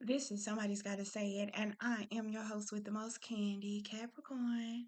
This is Somebody's Gotta Say It, and I am your host with the most candy, Capricorn.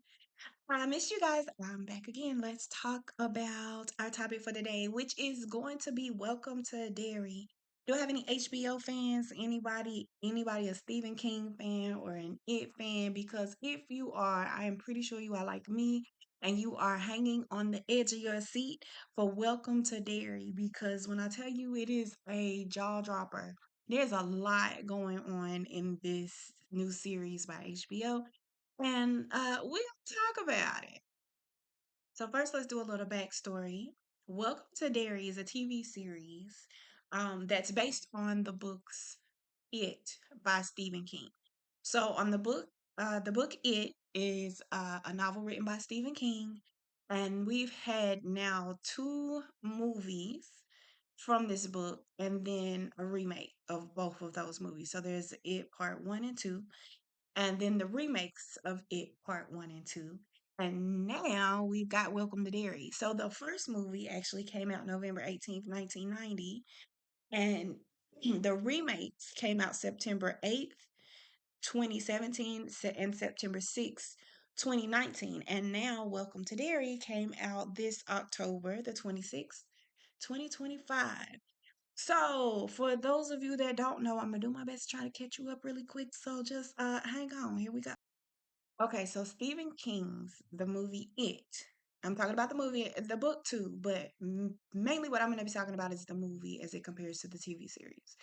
I missed you guys. I'm back again. Let's talk about our topic for today, which is going to be Welcome to Derry. Do I have any HBO fans? Anybody a Stephen King fan or an It fan? Because if you are, I am pretty sure you are like me and you are hanging on the edge of your seat for Welcome to Derry. Because when I tell you it is a jaw dropper, there's a lot going on in this new series by HBO, and we'll talk about it. So first, let's do a little backstory. Welcome to Derry is a TV series that's based on the books It by Stephen King. So on the book It is a novel written by Stephen King, and we've had now two movies from this book and then a remake of both of those movies. So there's It Part 1 and 2, and then the remakes of It Part 1 and 2. And now we've got Welcome to Derry. So the first movie actually came out November 18th, 1990, and the remakes came out September 8th, 2017, and September 6th, 2019. And now Welcome to Derry came out this October the 26th, 2025. So, for those of you that don't know, I'm gonna do my best to try to catch you up really quick. So just hang on. Here we go. Okay, so Stephen King's the movie It. I'm talking about the movie, the book too, but mainly what I'm going to be talking about is the movie as it compares to the TV series.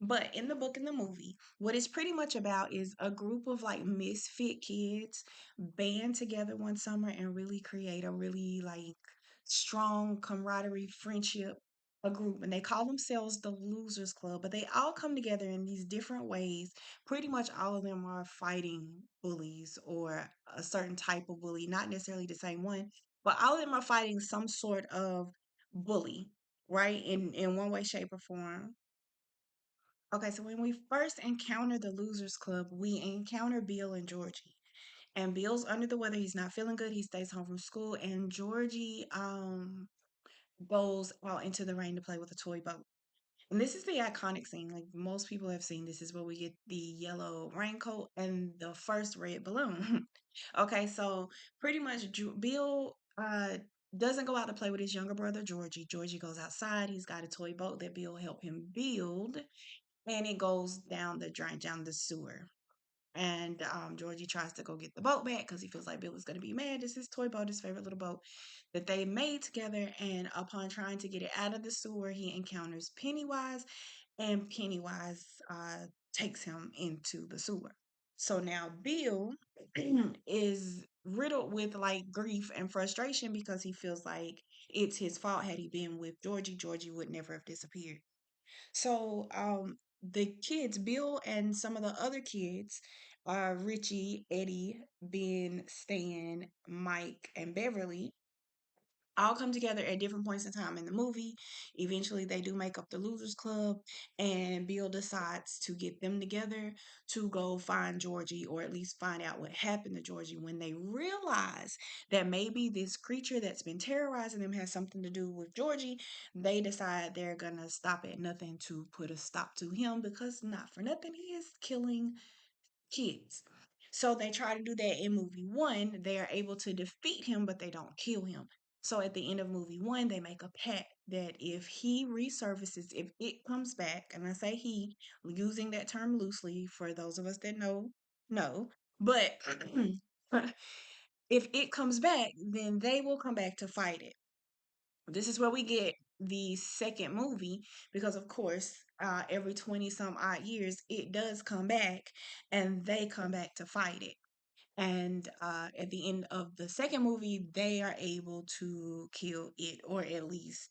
But in the book and the movie, what it's pretty much about is a group of like misfit kids band together one summer and really create a really like strong camaraderie, friendship, a group, and they call themselves the Losers Club, but they all come together in these different ways. Pretty much all of them are fighting bullies or a certain type of bully, not necessarily the same one, but all of them are fighting some sort of bully, right? In one way, shape, or form. Okay, so when we first encounter the Losers Club, we encounter Bill and Georgie. And Bill's under the weather. He's not feeling good. He stays home from school. And Georgie goes out into the rain to play with a toy boat. And this is the iconic scene. Like most people have seen, this is where we get the yellow raincoat and the first red balloon. Okay, so pretty much Bill doesn't go out to play with his younger brother Georgie. Georgie goes outside. He's got a toy boat that Bill helped him build, and it goes down the drain, down the sewer. And Georgie tries to go get the boat back because he feels like Bill is going to be mad. It's his toy boat, his favorite little boat that they made together. And upon trying to get it out of the sewer, he encounters Pennywise, and Pennywise takes him into the sewer. So now Bill is riddled with like grief and frustration because he feels like it's his fault. Had he been with Georgie, Georgie would never have disappeared. So the kids, Bill and some of the other kids, Richie, Eddie, Ben, Stan, Mike, and Beverly, all come together at different points in time in the movie. Eventually, they do make up the Losers Club, and Bill decides to get them together to go find Georgie, or at least find out what happened to Georgie. When they realize that maybe this creature that's been terrorizing them has something to do with Georgie, they decide they're gonna stop at nothing to put a stop to him because, not for nothing, he is killing kids. So they try to do that in movie one. They are able to defeat him, but they don't kill him. So at the end of movie one, they make a pact that if he resurfaces, if it comes back, and I say he, using that term loosely for those of us that know, but if it comes back, then they will come back to fight it. This is where we get the second movie because, of course, every 20 some odd years, it does come back and they come back to fight it. And at the end of the second movie, they are able to kill it, or at least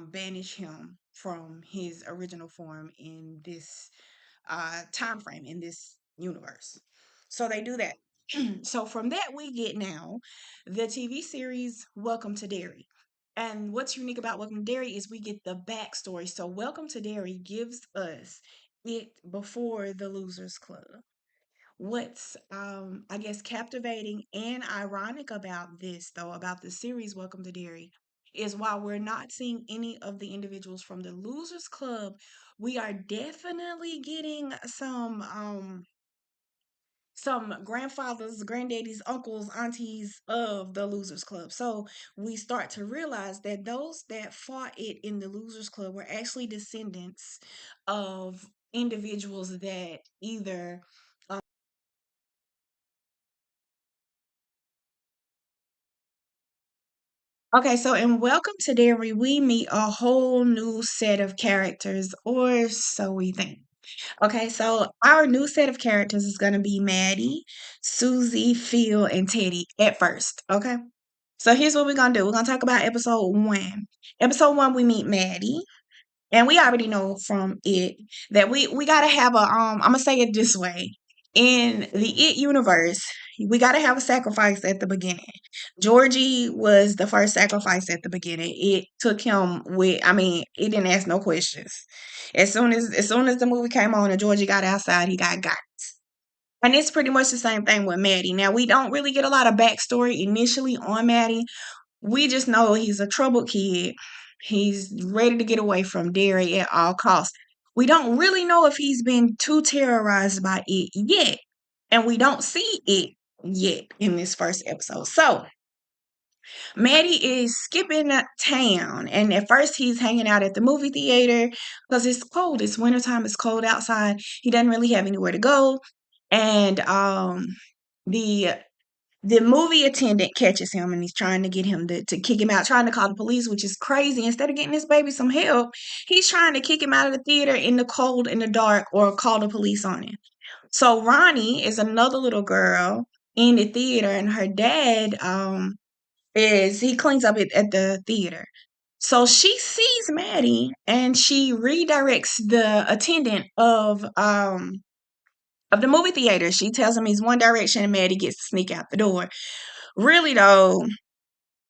banish him from his original form in this time frame, in this universe. So they do that. So from that, we get now the TV series Welcome to Derry. And what's unique about Welcome to Derry is we get the backstory. So Welcome to Derry gives us it before the Losers Club. What's I guess captivating and ironic about this though, about the series Welcome to Derry, is while we're not seeing any of the individuals from the Losers Club, we are definitely getting some grandfathers, granddaddies, uncles, aunties of the Losers Club. So we start to realize that those that fought it in the Losers Club were actually descendants of individuals that either okay, so in Welcome to Derry, we meet a whole new set of characters, or so we think. Okay, so our new set of characters is going to be Maddie, Susie, Phil, and Teddy at first. Okay, so here's what we're going to do. We're going to talk about episode one. Episode one, we meet Maddie. And we already know from it that we gotta have a I'm gonna say it this way. In the it universe, we gotta have a sacrifice at the beginning. Georgie was the first sacrifice at the beginning. It took him with I mean, it didn't ask no questions. As soon as the movie came on and Georgie got outside, he got. And it's pretty much the same thing with Maddie. Now we don't really get a lot of backstory initially on Maddie. We just know he's a troubled kid. He's ready to get away from Derry at all costs. We don't really know if he's been too terrorized by it yet. And we don't see it yet in this first episode. So Maddie is skipping town. And at first he's hanging out at the movie theater because it's cold. It's wintertime. It's cold outside. He doesn't really have anywhere to go. And the the movie attendant catches him and he's trying to get him to kick him out, trying to call the police, which is crazy. Instead of getting this baby some help, he's trying to kick him out of the theater in the cold, in the dark, or call the police on him. So Ronnie is another little girl in the theater, and her dad is he cleans up at the theater. So she sees Maddie and she redirects the attendant of the movie theater. She tells him he's one direction and Maddie gets to sneak out the door. Really though,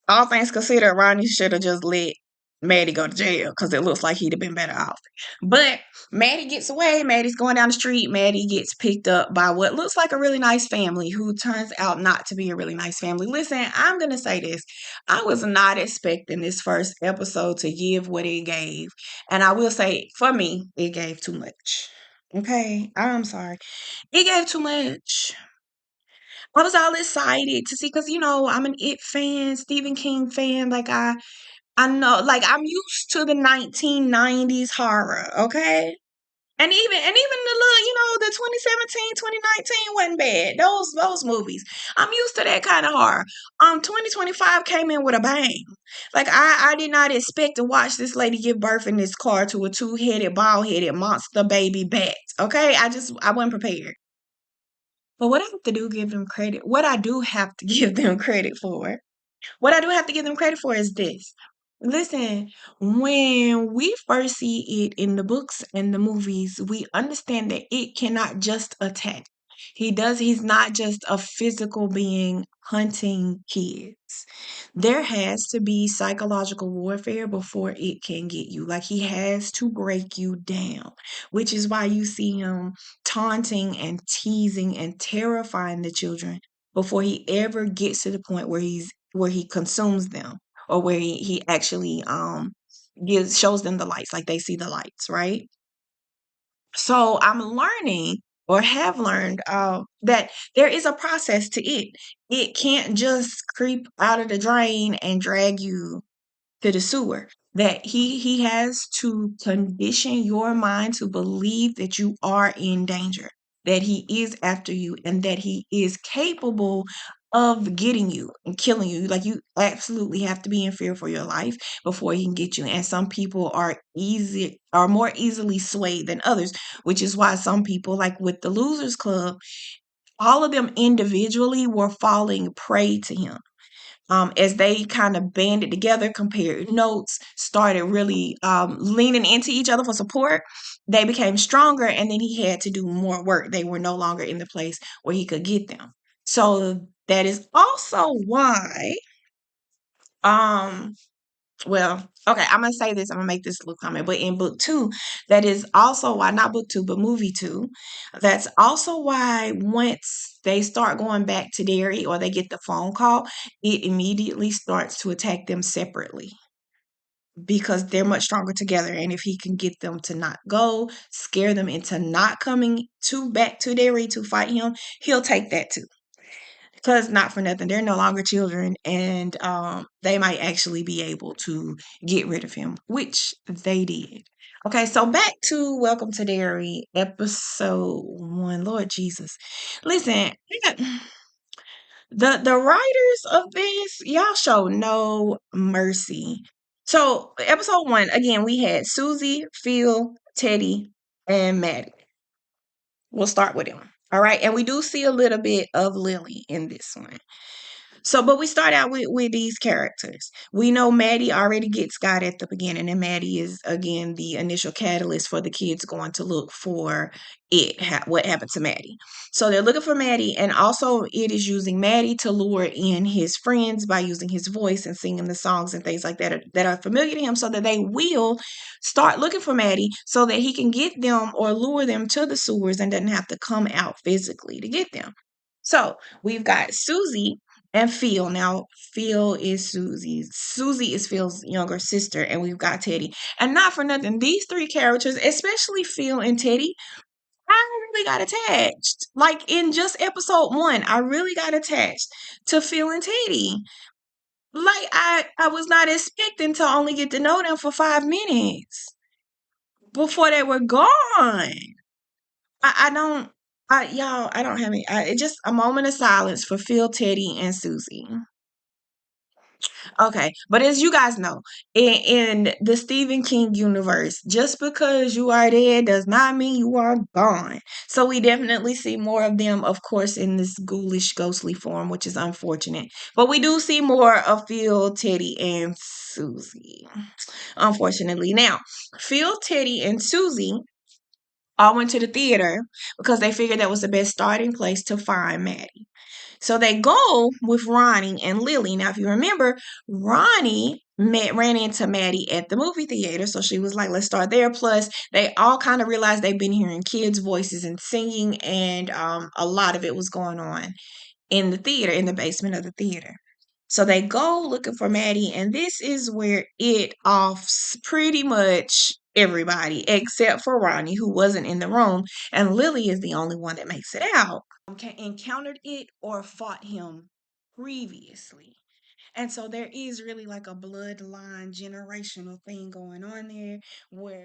all things considered, Ronnie should have just let Maddie go to jail because it looks like he'd have been better off. But Maddie gets away. Maddie's going down the street. Maddie gets picked up by what looks like a really nice family who turns out not to be a really nice family. Listen, I'm going to say this. I was not expecting this first episode to give what it gave. And I will say, for me, it gave too much. Okay? I'm sorry. It gave too much. I was all excited to see because I'm an It fan, Stephen King fan. Like I know, like I'm used to the 1990s horror, okay? And even the little, the 2017, 2019 wasn't bad. Those movies. I'm used to that kind of horror. 2025 came in with a bang. Like I did not expect to watch this lady give birth in this car to a two-headed, bald-headed monster baby bat. Okay? I wasn't prepared. But what I have to do give them credit. What I do have to give them credit for what I do have to give them credit for is this. Listen, when we first see it in the books and the movies, we understand that it cannot just attack. He's not just a physical being hunting kids. There has to be psychological warfare before it can get you. Like he has to break you down, which is why you see him taunting and teasing and terrifying the children before he ever gets to the point where he consumes them or where he actually gives shows them the lights, like they see the lights, right? So I'm learning or have learned that there is a process to it. It can't just creep out of the drain and drag you to the sewer. That he has to condition your mind to believe that you are in danger, that he is after you, and that he is capable of getting you and killing you. Like you absolutely have to be in fear for your life before he can get you. And some people are more easily swayed than others, which is why some people, like with the Losers Club, all of them individually were falling prey to him as they kind of banded together, compared notes, started really leaning into each other for support, they became stronger and then he had to do more work. They were no longer in the place where he could get them. So that is also why, um, well, okay, I'm gonna say this, I'm gonna make this little comment, but in book two, that is also why, not book two, but movie two, that's also why once they start going back to Derry or they get the phone call, it immediately starts to attack them separately. because they're much stronger together. And if he can get them to not go, scare them into not coming to back to Derry to fight him, he'll take that too. Because not for nothing, they're no longer children, and they might actually be able to get rid of him, which they did. Okay, so back to Welcome to Derry, episode 1. Lord Jesus. Listen, the writers of this, y'all show no mercy. So, episode 1, again, we had Susie, Phil, Teddy, and Maddie. We'll start with him. All right, and we do see a little bit of Lily in this one. So, but we start out with these characters. We know Maddie already gets Scott at the beginning, and Maddie is again the initial catalyst for the kids going to look for what happened to Maddie. So they're looking for Maddie, and also it is using Maddie to lure in his friends by using his voice and singing the songs and things like that are familiar to him, so that they will start looking for Maddie, so that he can get them or lure them to the sewers and doesn't have to come out physically to get them. So we've got Susie and Phil. Now, Phil is Susie's. Susie is Phil's younger sister, and we've got Teddy. And not for nothing, these three characters, especially Phil and Teddy, I really got attached. Like in just episode 1, I really got attached to Phil and Teddy. Like I was not expecting to only get to know them for 5 minutes before they were gone. I don't. Y'all, I don't have any. It just a moment of silence for Phil, Teddy, and Susie. Okay, but as you guys know, in the Stephen King universe, just because you are dead does not mean you are gone. So we definitely see more of them, of course, in this ghoulish, ghostly form, which is unfortunate. But we do see more of Phil, Teddy, and Susie, unfortunately. Now, Phil, Teddy, and Susie all went to the theater because they figured that was the best starting place to find Maddie. So they go with Ronnie and Lily. Now, if you remember, Ronnie ran into Maddie at the movie theater. So she was like, let's start there. Plus, they all kind of realized they've been hearing kids' voices and singing, and a lot of it was going on in the theater, in the basement of the theater. So they go looking for Maddie, and this is where it offs pretty much everybody except for Ronnie, who wasn't in the room, and Lily is the only one that makes it out. Encountered it or fought him previously. And so there is really like a bloodline generational thing going on there where